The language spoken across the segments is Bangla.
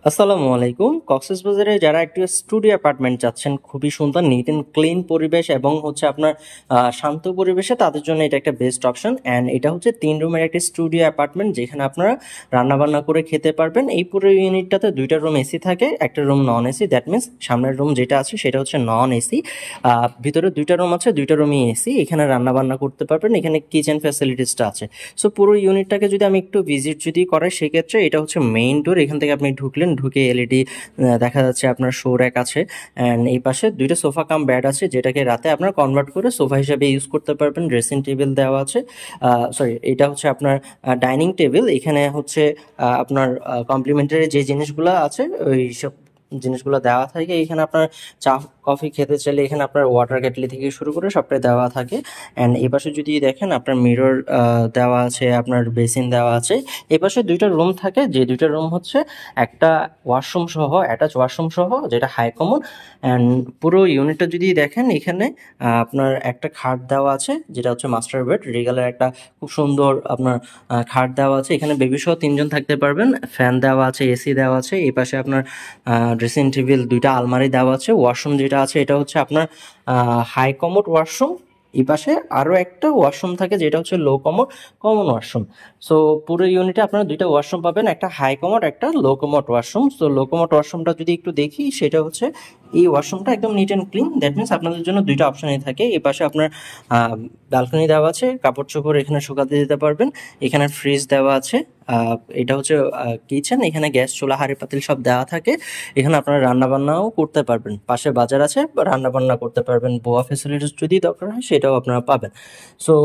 আসসালামু আলাইকুম। কক্সবাজারে যারা একটু স্টুডিও অ্যাপার্টমেন্ট চাচ্ছেন, খুবই সুন্দর নিট অ্যান্ড ক্লিন পরিবেশ এবং হচ্ছে আপনার শান্ত পরিবেশে, তাদের জন্য এটা একটা বেস্ট অপশন। অ্যান্ড এটা হচ্ছে 3 রুমের একটা স্টুডিও অ্যাপার্টমেন্ট, যেখানে আপনারা রান্নাবান্না করে খেতে পারবেন। এই পুরো ইউনিটটাতে 2টা রুম এসি থাকে, একটা room non AC. That means সামনের রুম যেটা আছে সেটা হচ্ছে নন এসি, ভিতরে 2টা রুম আছে, 2টা রুমই এসি। এখানে রান্নাবান্না করতে পারবেন, এখানে কিচেন ফ্যাসিলিটিসটা আছে। সো পুরো ইউনিটটাকে যদি আমি একটু ভিজিট যদি করাই, সেক্ষেত্রে এটা হচ্ছে মেইন ডোর। এখান থেকে আপনি ঢুকলেন, ঢুকে এলইডি দেখা যাচ্ছে, আপনার শো র্যাক আছে, অ্যান্ড এই পাশে 2টা সোফা কাম বেড আছে, যেটাকে রাতে আপনার কনভার্ট করে সোফা হিসাবে ইউজ করতে পারবেন। ড্রেসিং টেবিল দেওয়া আছে, সরি এটা হচ্ছে আপনার ডাইনিং টেবিল। এখানে হচ্ছে আপনার কমপ্লিমেন্টারি যে জিনিসগুলো আছে ওই সব জিনিসগুলো দেওয়া থাকে। এখানে আপনার চা কফি খেতে চাইলে এখানে আপনার ওয়াটার কেটলি থেকে শুরু করে সবটাই দেওয়া থাকে। অ্যান্ড এই পাশে যদি দেখেন, আপনার মিরর দেওয়া আছে, আপনার বেসিন দেওয়া আছে। এই পাশে 2টা রুম থাকে, যে 2টা রুম হচ্ছে একটা ওয়াশরুম সহ, অ্যাটাচ ওয়াশরুম সহ, যেটা হাই কমন। অ্যান্ড পুরো ইউনিটটা যদি দেখেন, এখানে আপনার একটা খাট দেওয়া আছে, যেটা হচ্ছে মাস্টার বেড। রিগালের একটা খুব সুন্দর আপনার খাট দেওয়া আছে। এখানে বেবি সহ 3জন থাকতে পারবেন। ফ্যান দেওয়া আছে, এসি দেওয়া আছে। এই পাশে আপনার ড্রেসিং টেবিল, 2টা আলমারি দেওয়া আছে। ওয়াশরুম যেটা আছে এটা হচ্ছে আপনার হাই কমোড ওয়াশরুম। এই পাশে আরও একটা ওয়াশরুম থাকে, যেটা হচ্ছে লো কমোড কমন ওয়াশরুম। সো পুরো ইউনিটে আপনারা 2টা ওয়াশরুম পাবেন, একটা হাই কমোড, একটা low commode washroom. So low commode ওয়াশরুমটা যদি একটু দেখি, সেটা হচ্ছে এই ওয়াশরুমটা একদম neat and clean. That means আপনাদের জন্য 2টা অপশনই থাকে। এই পাশে আপনার ব্যালকনি দেওয়া আছে, কাপড় চোপড় এখানে শুকাতে দিতে পারবেন। এখানে ফ্রিজ দেওয়া আছে। এটা হচ্ছে কিচেন, এখানে গ্যাস চুলা হাঁড়ি পাতিল সব দেওয়া থাকে। এখানে আপনারা রান্না বান্নাও করতে পারবেন, পাশে বাজার আছে, রান্না বান্না করতে পারবেন। বোয়া ফ্যাসিলিটিস যদি দরকার হয় সেটাও আপনারা পাবেন। সো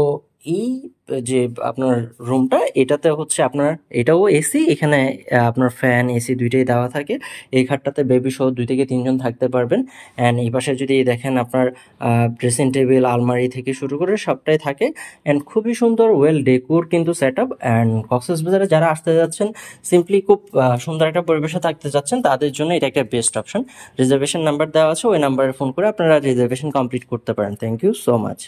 এই যে আপনার রুমটা, এটাতে হচ্ছে আপনার এটাও এসি, এখানে আপনার ফ্যান এসি 2টাই দেওয়া থাকে। এই খাটটাতে বেবি সহ 2 থেকে 3জন থাকতে পারবেন। অ্যান্ড এই পাশে যদি দেখেন, আপনার ড্রেসিং টেবিল আলমারি থেকে শুরু করে সবটাই থাকে। অ্যান্ড খুবই সুন্দর ওয়েল ডেকোর কিন্তু সেট আপ। অ্যান্ড কক্সবাজারে যারা আসতে যাচ্ছেন, সিম্পলি খুব সুন্দর একটা পরিবেশে থাকতে যাচ্ছেন, তাদের জন্য এটা একটা বেস্ট অপশন। রিজার্ভেশন নাম্বার দেওয়া আছে, ওই নাম্বারে ফোন করে আপনারা রিজার্ভেশন কমপ্লিট করতে পারেন। Thank you so much.